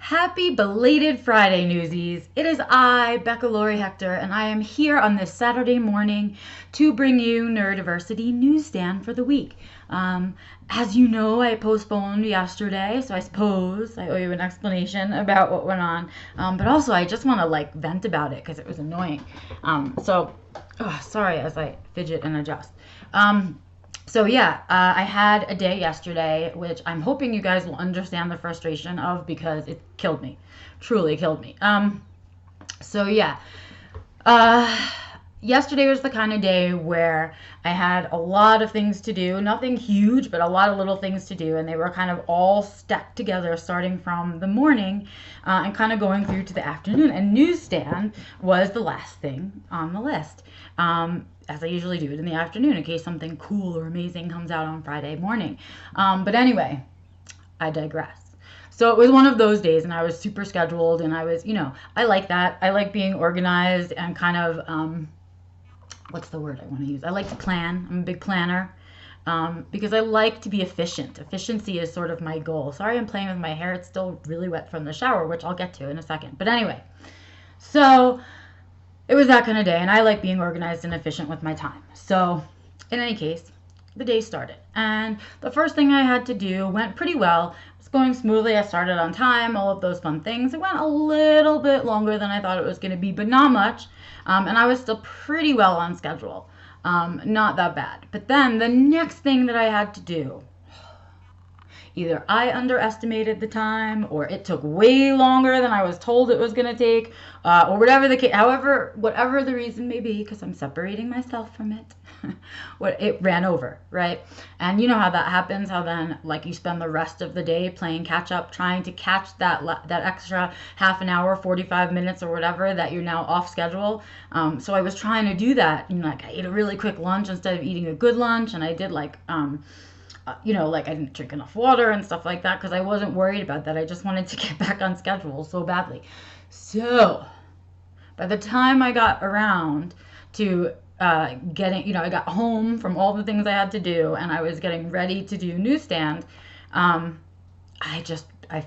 Happy belated Friday, newsies. It is I, Becca Lori Hector, and I am here on this Saturday morning to bring you Neurodiversity Newsstand for the week. As you know, I postponed yesterday, so I suppose I owe you an explanation about what went on. But also, I just want to vent about it because it was annoying. Sorry as I fidget and adjust. I had a day yesterday, which I'm hoping you guys will understand the frustration of because it killed me. Truly killed me. Yesterday was the kind of day where I had a lot of things to do. Nothing huge, but a lot of little things to do. And they were kind of all stacked together starting from the morning and kind of going through to the afternoon. And newsstand was the last thing on the list. As I usually do it in the afternoon in case something cool or amazing comes out on Friday morning. But anyway, I digress. So it was one of those days and I was super scheduled and I was, I like that. I like being organized and kind of, what's the word I want to use? I like to plan. I'm a big planner because I like to be efficient. Efficiency is sort of my goal. Sorry, I'm playing with my hair. It's still really wet from the shower, which I'll get to in a second. But anyway, so it was that kind of day, and I like being organized and efficient with my time. So, in any case, the day started, and the first thing I had to do went pretty well. It was going smoothly. I started on time, all of those fun things. It went a little bit longer than I thought it was going to be, but not much, and I was still pretty well on schedule. Not that bad. But then the next thing that I had to do, either I underestimated the time or it took way longer than I was told it was going to take, or whatever the case, whatever the reason may be, because I'm separating myself from it. It ran over, right? And you know how that happens, how then you spend the rest of the day playing catch up, trying to catch that extra half an hour, 45 minutes or whatever that you're now off schedule. So I was trying to do that. I ate a really quick lunch instead of eating a good lunch, and I did I didn't drink enough water and stuff like that because I wasn't worried about that. I just wanted to get back on schedule so badly. So by the time I got around to I got home from all the things I had to do and I was getting ready to do newsstand, I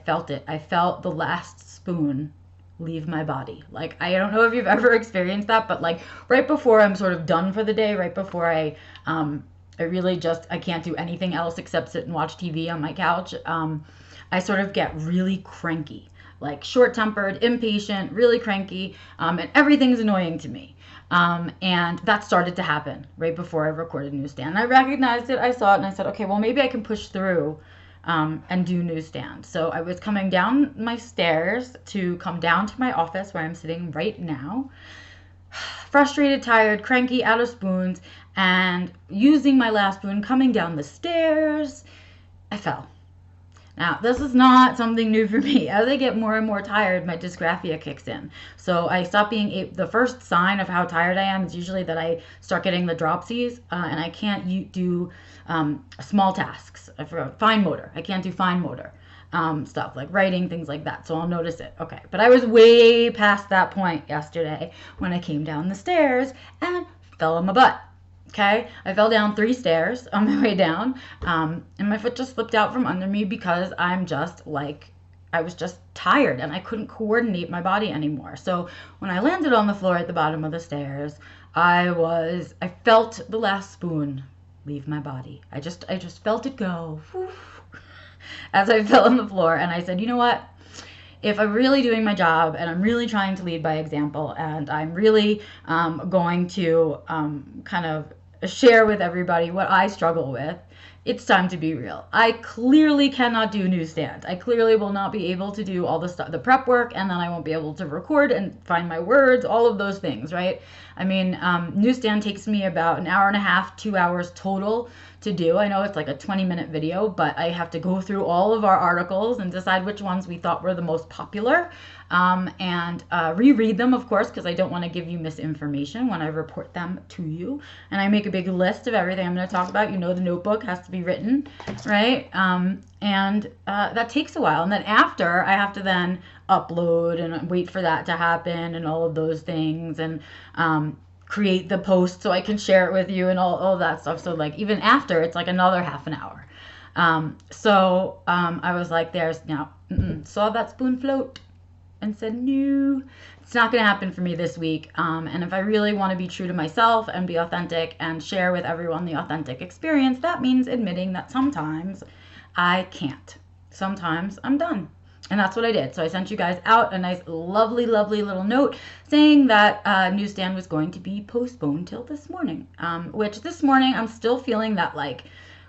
felt it. I felt the last spoon leave my body. I don't know if you've ever experienced that, but right before I'm sort of done for the day, right before I really I can't do anything else except sit and watch TV on my couch. I sort of get really cranky, short-tempered, impatient, really cranky, and everything's annoying to me. And that started to happen right before I recorded newsstand. I recognized it, I saw it, and I said, okay, well, maybe I can push through and do newsstand. So I was coming down my stairs to come down to my office where I'm sitting right now, frustrated, tired, cranky, out of spoons, and using my last spoon, coming down the stairs, I fell. Now, this is not something new for me. As I get more and more tired, my dysgraphia kicks in. So I stop being the first sign of how tired I am is usually that I start getting the dropsies, and I can't do small tasks. I forgot fine motor. I can't do fine motor stuff like writing, things like that. So I'll notice it. Okay, but I was way past that point yesterday when I came down the stairs and fell on my butt. Okay, I fell down 3 stairs on my way down, and my foot just slipped out from under me because I was just tired and I couldn't coordinate my body anymore. So when I landed on the floor at the bottom of the stairs, I felt the last spoon leave my body. I just felt it go as I fell on the floor, and I said, you know what? If I'm really doing my job and I'm really trying to lead by example and I'm really going to kind of share with everybody what I struggle with, it's time to be real. I clearly cannot do newsstand. I clearly will not be able to do all the stuff, the prep work, and then I won't be able to record and find my words, all of those things, right? I mean, newsstand takes me about an hour and a half, 2 hours total to do. I know it's like a 20-minute video, but I have to go through all of our articles and decide which ones we thought were the most popular, and reread them, of course, because I don't want to give you misinformation when I report them to you. And I make a big list of everything I'm going to talk about. The notebook has to be written, right? And that takes a while. And then after, I have to then upload and wait for that to happen and all of those things, and create the post so I can share it with you and all that stuff. So even after, it's another half an hour. I was like, there's now, saw that spoon float and said, no, it's not going to happen for me this week. And if I really want to be true to myself and be authentic and share with everyone the authentic experience, that means admitting that sometimes I can't. Sometimes I'm done. And that's what I did. So I sent you guys out a nice, lovely, lovely little note saying that Newsstand was going to be postponed till this morning. Which this morning I'm still feeling that like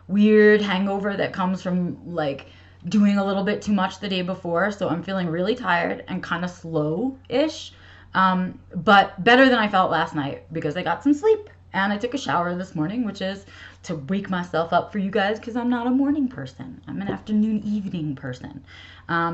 weird hangover that comes from like doing a little bit too much the day before. So I'm feeling really tired and kind of slow-ish. But better than I felt last night because I got some sleep. And I took a shower this morning, which is to wake myself up for you guys because I'm not a morning person. I'm an afternoon, evening person.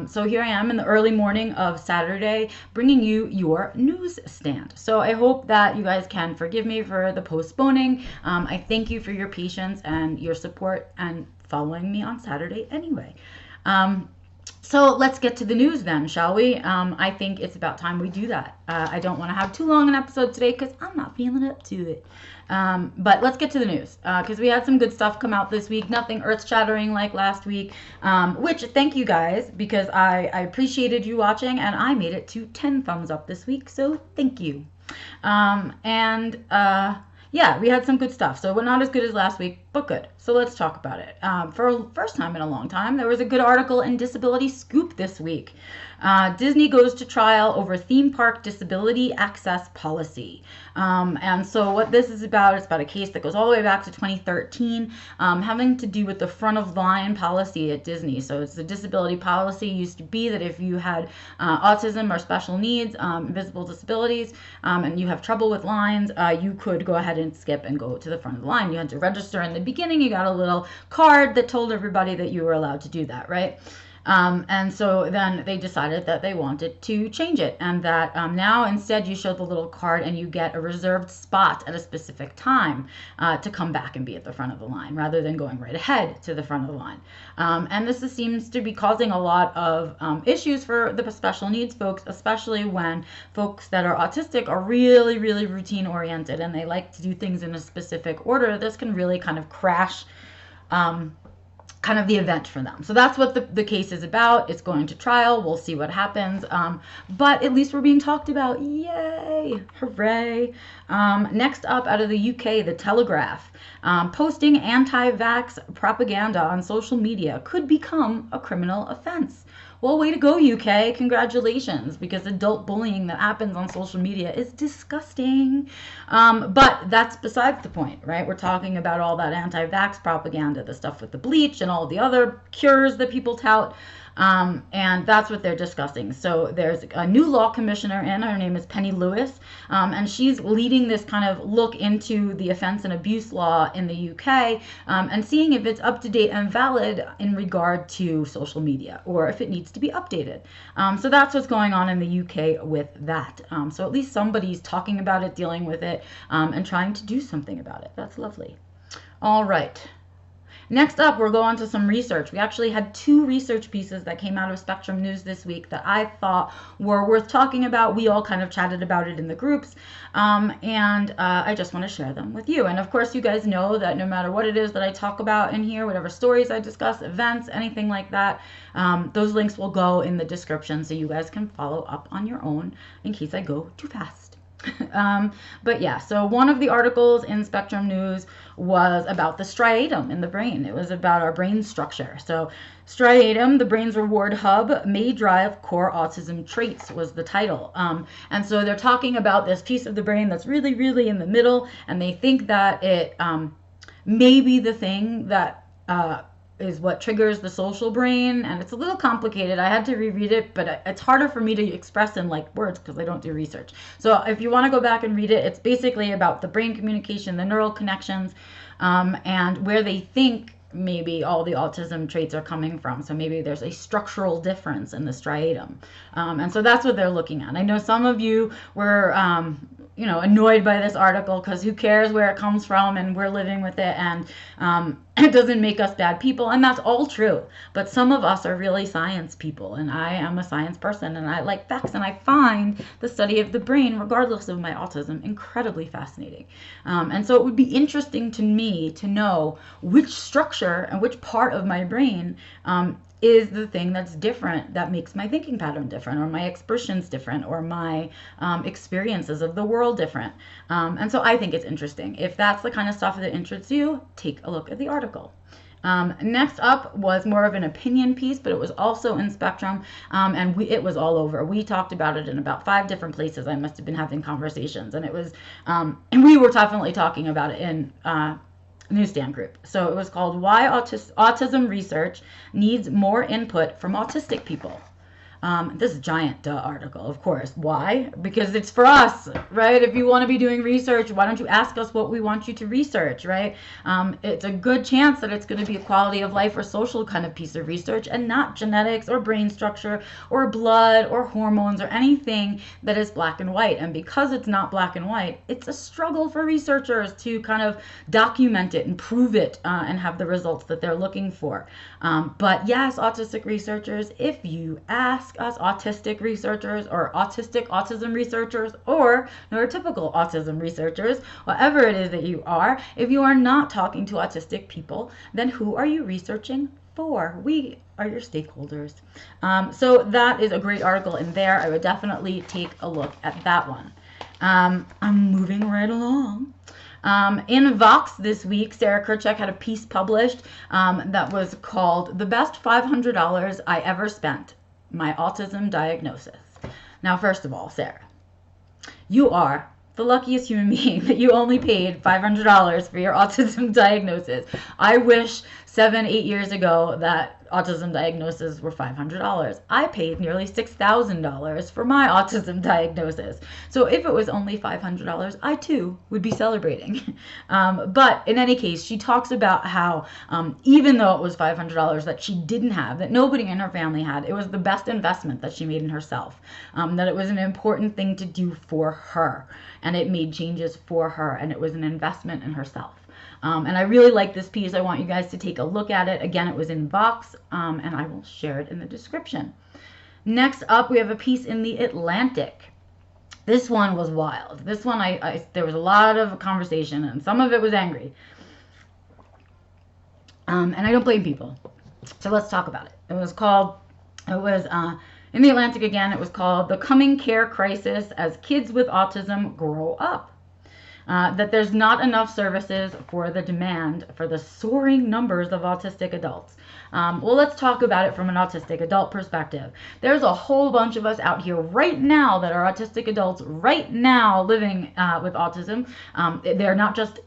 So here I am in the early morning of Saturday bringing you your newsstand. So I hope that you guys can forgive me for the postponing. I thank you for your patience and your support and following me on Saturday anyway. So let's get to the news then, shall we? I think it's about time we do that. I don't want to have too long an episode today because I'm not feeling up to it. But let's get to the news because we had some good stuff come out this week. Nothing earth-shattering like last week, which thank you guys because I appreciated you watching and I made it to 10 thumbs up this week. So thank you. Yeah, we had some good stuff. So we're not as good as last week, but good. So let's talk about it. For the first time in a long time, there was a good article in Disability Scoop this week. Disney goes to trial over theme park disability access policy. And so what this is about, it's about a case that goes all the way back to 2013, having to do with the front of line policy at Disney. So it's the disability policy used to be that if you had autism or special needs, invisible disabilities, and you have trouble with lines, you could go ahead and skip and go to the front of the line. You had to register in the beginning. You got a little card that told everybody that you were allowed to do that, right? And so then they decided that they wanted to change it and that now instead you show the little card and you get a reserved spot at a specific time to come back and be at the front of the line rather than going right ahead to the front of the line. And this seems to be causing a lot of issues for the special needs folks, especially when folks that are autistic are really, really routine oriented and they like to do things in a specific order. This can really kind of crash kind of the event for them. So that's what the case is about. It's going to trial. We'll see what happens. But at least we're being talked about. Yay! Hooray! Next up out of the UK, The Telegraph. Posting anti-vax propaganda on social media could become a criminal offense. Well, way to go, UK. Congratulations, because adult bullying that happens on social media is disgusting. But that's besides the point, right? We're talking about all that anti-vax propaganda, the stuff with the bleach and all the other cures that people tout. And that's what they're discussing. So there's a new law commissioner in, her name is Penny Lewis, and she's leading this kind of look into the offense and abuse law in the UK and seeing if it's up to date and valid in regard to social media or if it needs to be updated. So that's what's going on in the UK with that. So at least somebody's talking about it, dealing with it, and trying to do something about it. That's lovely. All right. Next up, we'll go on to some research. We actually had 2 research pieces that came out of Spectrum News this week that I thought were worth talking about. We all kind of chatted about it in the groups, and I just want to share them with you. And of course, you guys know that no matter what it is that I talk about in here, whatever stories I discuss, events, anything like that, those links will go in the description so you guys can follow up on your own in case I go too fast. But yeah, so one of the articles in Spectrum News was about the striatum in the brain. It was about our brain structure. So striatum, the brain's reward hub, may drive core autism traits was the title. And so they're talking about this piece of the brain that's really, really in the middle, and they think that it may be the thing that is what triggers the social brain, and it's a little complicated. I had to reread it, but it's harder for me to express in like words because I don't do research. So if you want to go back and read it, it's basically about the brain communication, the neural connections, and where they think maybe all the autism traits are coming from. So maybe there's a structural difference in the striatum. And so that's what they're looking at. I know some of you were annoyed by this article because who cares where it comes from, and we're living with it, and it doesn't make us bad people, and that's all true. But some of us are really science people, and I am a science person, and I like facts, and I find the study of the brain, regardless of my autism, incredibly fascinating. And so it would be interesting to me to know which structure and which part of my brain is the thing that's different, that makes my thinking pattern different, or my expressions different, or my experiences of the world different. And so I think it's interesting. If that's the kind of stuff that interests you, take a look at the article. Next up was more of an opinion piece, but it was also in Spectrum, and it was all over. We talked about it in about 5 different places. I must have been having conversations, and it was, and we were definitely talking about it in Newsstand group. So it was called Why Autism Research Needs More Input from Autistic People. This giant article, of course. Why? Because it's for us, right? If you want to be doing research, why don't you ask us what we want you to research, right? It's a good chance that it's going to be a quality of life or social kind of piece of research, and not genetics or brain structure or blood or hormones or anything that is black and white. And because it's not black and white, it's a struggle for researchers to kind of document it and prove it and have the results that they're looking for. But yes, autistic researchers, if you ask us, autistic researchers, or autism researchers, or neurotypical autism researchers, whatever it is that you are, if you are not talking to autistic people, then who are you researching for? We are your stakeholders. So that is a great article in there. I would definitely take a look at that one. I'm moving right along. In Vox this week, Sarah Kurchak had a piece published that was called The Best $500 I Ever Spent, My Autism Diagnosis. Now, first of all, Sarah, you are the luckiest human being that you only paid $500 for your autism diagnosis. I wish 7-8 years ago that autism diagnoses were $500. I paid nearly $6,000 for my autism diagnosis. So if it was only $500, I too would be celebrating. But in any case, she talks about how even though it was $500 that she didn't have, that nobody in her family had, it was the best investment that she made in herself, that it was an important thing to do for her, and it made changes for her, and it was an investment in herself. And I really like this piece. I want you guys to take a look at it. Again, it was in Vox, and I will share it in the description. Next up, we have a piece in The Atlantic. This one was wild. This one, there was a lot of conversation, and some of it was angry. And I don't blame people. So let's talk about it. In The Atlantic again, it was called The Coming Care Crisis as Kids with Autism Grow Up. That there's not enough services for the demand for the soaring numbers of autistic adults. Well, let's talk about it from an autistic adult perspective. There's a whole bunch of us out here right now that are autistic adults right now living with autism. They're not just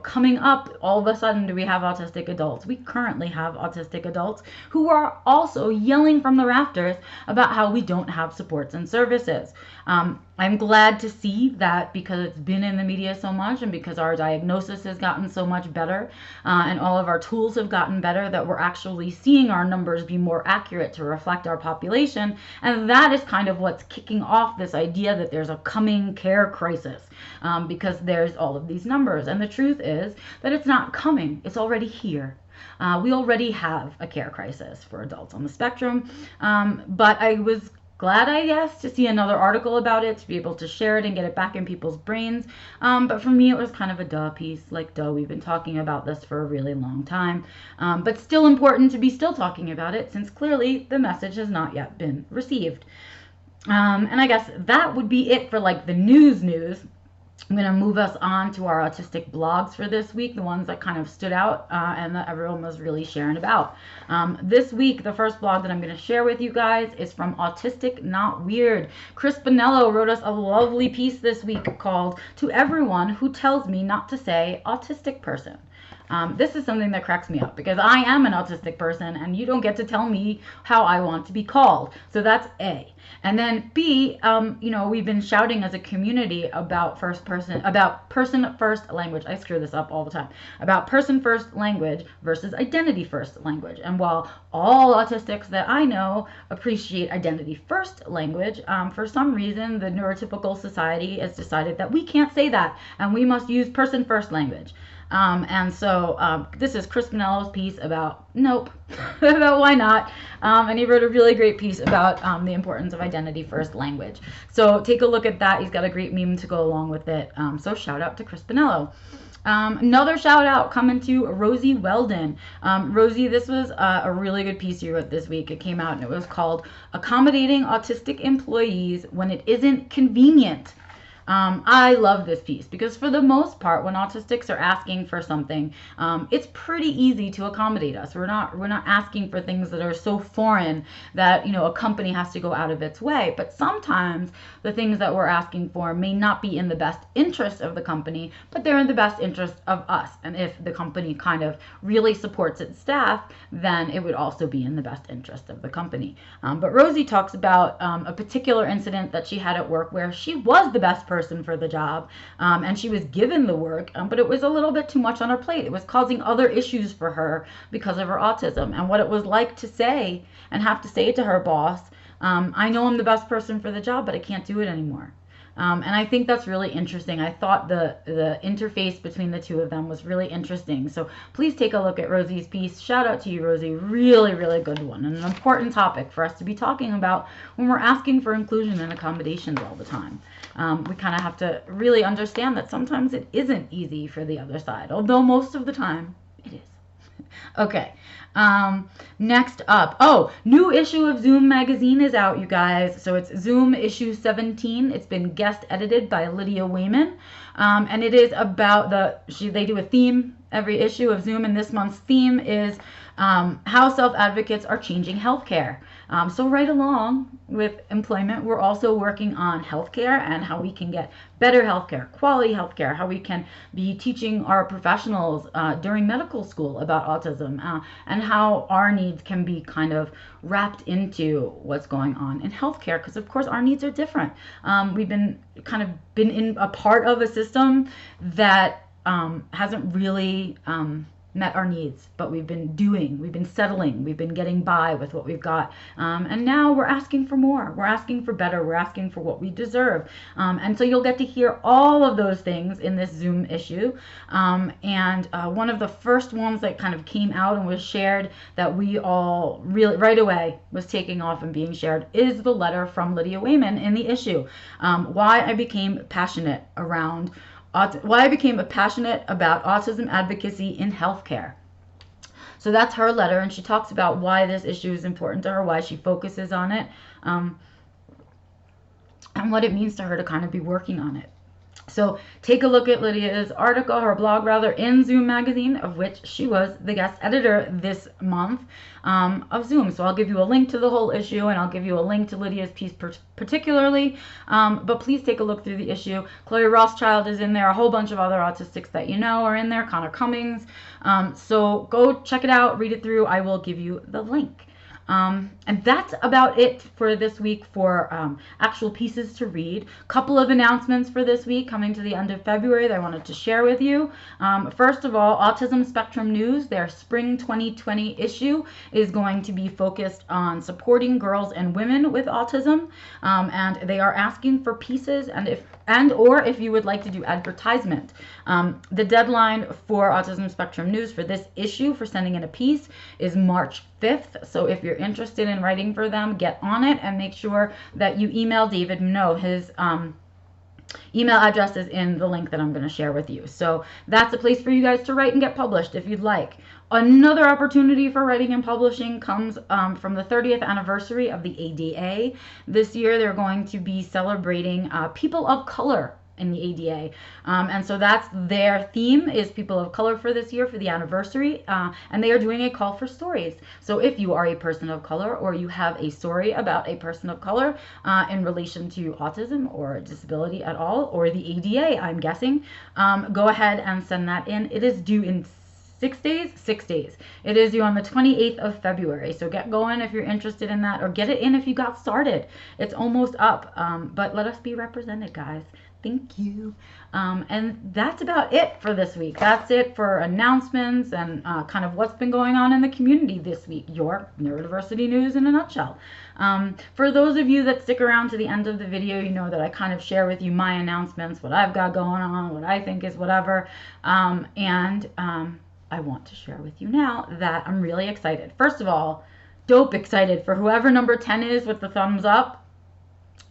coming up all of a sudden do we have autistic adults. We currently have autistic adults who are also yelling from the rafters about how we don't have supports and services. I'm glad to see that, because it's been in the media so much, and because our diagnosis has gotten so much better, and all of our tools have gotten better, that we're actually seeing our numbers be more accurate to reflect our population. And that is kind of what's kicking off this idea that there's a coming care crisis, because there's all of these numbers. And the truth is that it's not coming, it's already here. We already have a care crisis for adults on the spectrum, but I was glad, I guess, to see another article about it, to be able to share it and get it back in people's brains. But for me, it was kind of a duh piece. Like, duh, we've been talking about this for a really long time. But still important to be still talking about it, since clearly the message has not yet been received. And I guess that would be it for like the news. I'm going to move us on to our autistic blogs for this week, the ones that kind of stood out and that everyone was really sharing about. This week, the first blog that I'm going to share with you guys is from Autistic Not Weird. Chris Bonnello wrote us a lovely piece this week called To Everyone Who Tells Me Not to Say Autistic Person. This is something that cracks me up because I am an autistic person and you don't get to tell me how I want to be called. So that's A. And then B, we've been shouting as a community about person first language. I screw this up all the time. About person first language versus identity first language. And while all autistics that I know appreciate identity first language, for some reason the neurotypical society has decided that we can't say that and we must use person first language. And so this is Chris Bonnello's piece about nope, about why not. And he wrote a really great piece about the importance of identity first language. So take a look at that. He's got a great meme to go along with it. So shout out to Chris Bonnello. Another shout out coming to Rosie Weldon. Rosie, this was a really good piece you wrote this week. It came out and it was called Accommodating Autistic Employees When It Isn't Convenient. I love this piece because for the most part, when autistics are asking for something, it's pretty easy to accommodate us. We're not asking for things that are so foreign that, a company has to go out of its way. But sometimes the things that we're asking for may not be in the best interest of the company, but they're in the best interest of us. And if the company kind of really supports its staff, then it would also be in the best interest of the company. But Rosie talks about a particular incident that she had at work where she was the best person for the job, and she was given the work, but it was a little bit too much on her plate. It was causing other issues for her because of her autism, and what it was like to say and have to say to her boss, I know I'm the best person for the job, but I can't do it anymore. And I think that's really interesting. I thought the interface between the two of them was really interesting. So please take a look at Rosie's piece. Shout out to you, Rosie. Really, really good one. And an important topic for us to be talking about when we're asking for inclusion and accommodations all the time. We kind of have to really understand that sometimes it isn't easy for the other side, although most of the time it is. Okay. Next up, new issue of Zoom magazine is out, you guys. So it's Zoom issue 17. It's been guest edited by Lydia Wayman. And it is about they do a theme every issue of Zoom, and this month's theme is how self-advocates are changing healthcare. So right along with employment, we're also working on healthcare and how we can get better healthcare, quality healthcare, how we can be teaching our professionals during medical school about autism, and how our needs can be kind of wrapped into what's going on in healthcare, because of course our needs are different. We've been in a part of a system that hasn't really met our needs, but we've been settling, we've been getting by with what we've got, and now we're asking for more, we're asking for better, we're asking for what we deserve, and so you'll get to hear all of those things in this Zoom issue, and one of the first ones that kind of came out and was shared that we all really right away was taking off and being shared is the letter from Lydia Wayman in the issue, why I became passionate about autism advocacy in healthcare. So that's her letter, and she talks about why this issue is important to her, why she focuses on it, and what it means to her to kind of be working on it. So take a look at Lydia's article, her blog rather, in Zoom magazine, of which she was the guest editor this month of Zoom. So I'll give you a link to the whole issue, and I'll give you a link to Lydia's piece particularly, but please take a look through the issue. Chloe Rothschild is in there, a whole bunch of other autistics that you know are in there, Connor Cummings. So go check it out, read it through. I will give you the link. And that's about it for this week for actual pieces to read. Couple of announcements for this week coming to the end of February that I wanted to share with you. First of all, Autism Spectrum News, their spring 2020 issue is going to be focused on supporting girls and women with autism, and they are asking for pieces or if you would like to do advertisement. The deadline for Autism Spectrum News for this issue for sending in a piece is March 5th. So if you're interested in writing for them, get on it and make sure that you email David Minot. His email address is in the link that I'm going to share with you. So that's a place for you guys to write and get published if you'd like. Another opportunity for writing and publishing comes from the 30th anniversary of the ADA. This year they're going to be celebrating people of color in the ADA. And so that's their theme is people of color for this year for the anniversary. And they are doing a call for stories. So if you are a person of color or you have a story about a person of color in relation to autism or disability at all, or the ADA, I'm guessing, go ahead and send that in. It is due in 6 days? 6 days. It is due on the 28th of February. So get going if you're interested in that, or get it in if you got started. It's almost up. But let us be represented, guys. Thank you. And that's about it for this week. That's it for announcements and kind of what's been going on in the community this week. Your neurodiversity news in a nutshell. For those of you that stick around to the end of the video, you know that I kind of share with you my announcements, what I've got going on, what I think is whatever. I want to share with you now that I'm really excited. First of all, dope excited for whoever number 10 is with the thumbs up.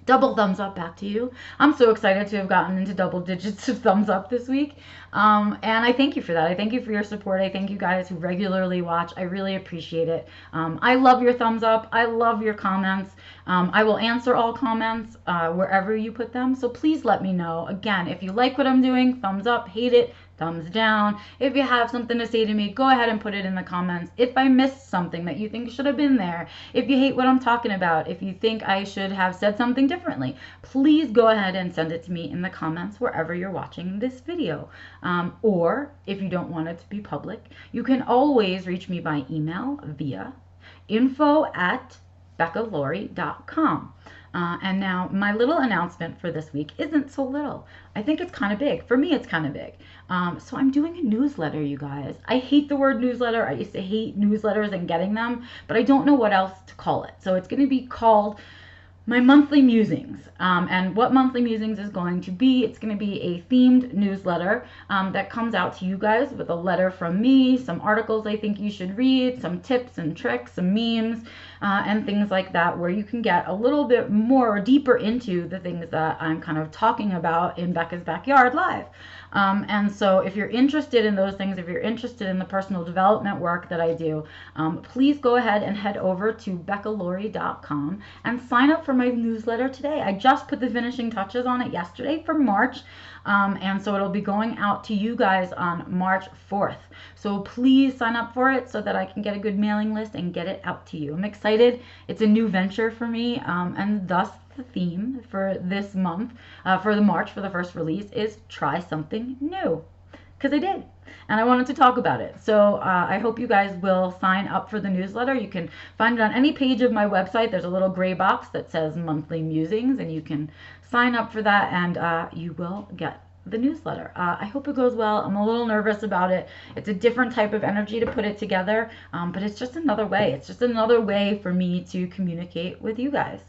Double thumbs up back to you. I'm so excited to have gotten into double digits of thumbs up this week. And I thank you for that. I thank you for your support. I thank you guys who regularly watch. I really appreciate it. I love your thumbs up. I love your comments. I will answer all comments wherever you put them. So please let me know. Again, if you like what I'm doing, thumbs up. Hate it, thumbs down. If you have something to say to me, go ahead and put it in the comments. If I missed something that you think should have been there, if you hate what I'm talking about, if you think I should have said something differently, please go ahead and send it to me in the comments wherever you're watching this video. Or if you don't want it to be public, you can always reach me by email via info@beccalaurie.com. And now my little announcement for this week isn't so little. I think it's kind of big. For me, it's kind of big. So I'm doing a newsletter, you guys. I hate the word newsletter. I used to hate newsletters and getting them, but I don't know what else to call it. So it's going to be called my monthly musings. And what monthly musings is going to be, it's going to be a themed newsletter that comes out to you guys with a letter from me, some articles I think you should read, some tips and tricks, some memes, and things like that, where you can get a little bit more deeper into the things that I'm kind of talking about in Becca's Backyard Live. And so if you're interested in those things, if you're interested in the personal development work that I do, please go ahead and head over to beccalaurie.com and sign up for my newsletter today. I just put the finishing touches on it yesterday for March. And so it'll be going out to you guys on March 4th. So please sign up for it so that I can get a good mailing list and get it out to you. I'm excited. It's a new venture for me, and thus the theme for this month, for the March, for the first release, is try something new. Because I did, and I wanted to talk about it. So I hope you guys will sign up for the newsletter. You can find it on any page of my website. There's a little gray box that says monthly musings, and you can sign up for that, and you will get the newsletter. I hope it goes well. I'm a little nervous about it. It's a different type of energy to put it together, but it's just another way. It's just another way for me to communicate with you guys.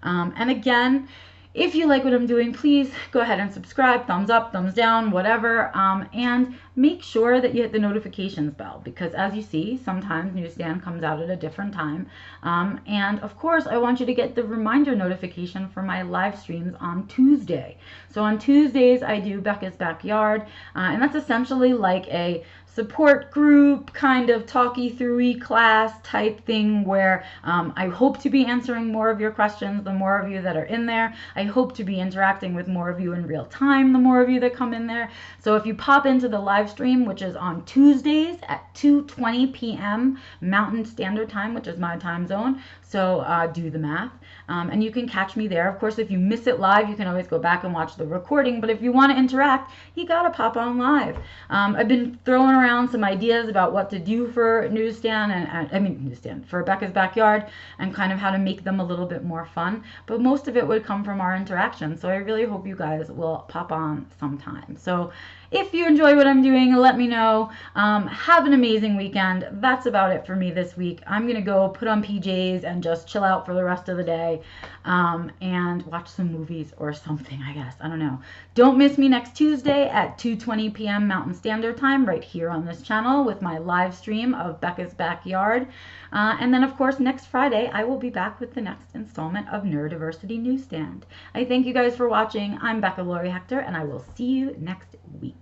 And again, if you like what I'm doing, please go ahead and subscribe, thumbs up, thumbs down, whatever, and make sure that you hit the notifications bell, because as you see, sometimes Newsstand comes out at a different time. And of course, I want you to get the reminder notification for my live streams on Tuesday. So on Tuesdays, I do Becca's Backyard, and that's essentially like a support group, kind of talky-through-y class type thing, where I hope to be answering more of your questions, the more of you that are in there. I hope to be interacting with more of you in real time, the more of you that come in there. So if you pop into the live stream, which is on Tuesdays at 2:20 p.m. Mountain Standard Time, which is my time zone, so do the math. And you can catch me there. Of course, if you miss it live, you can always go back and watch the recording. But if you want to interact, you got to pop on live. I've been throwing around some ideas about what to do for Newsstand, for Becca's Backyard, and kind of how to make them a little bit more fun. But most of it would come from our interaction. So I really hope you guys will pop on sometime. So if you enjoy what I'm doing, let me know. Have an amazing weekend. That's about it for me this week. I'm going to go put on PJs and just chill out for the rest of the day, and watch some movies or something, I guess. I don't know. Don't miss me next Tuesday at 2:20 p.m. Mountain Standard Time right here on this channel with my live stream of Becca's Backyard. And then, of course, next Friday, I will be back with the next installment of Neurodiversity Newsstand. I thank you guys for watching. I'm Becca Laurie Hector, and I will see you next week.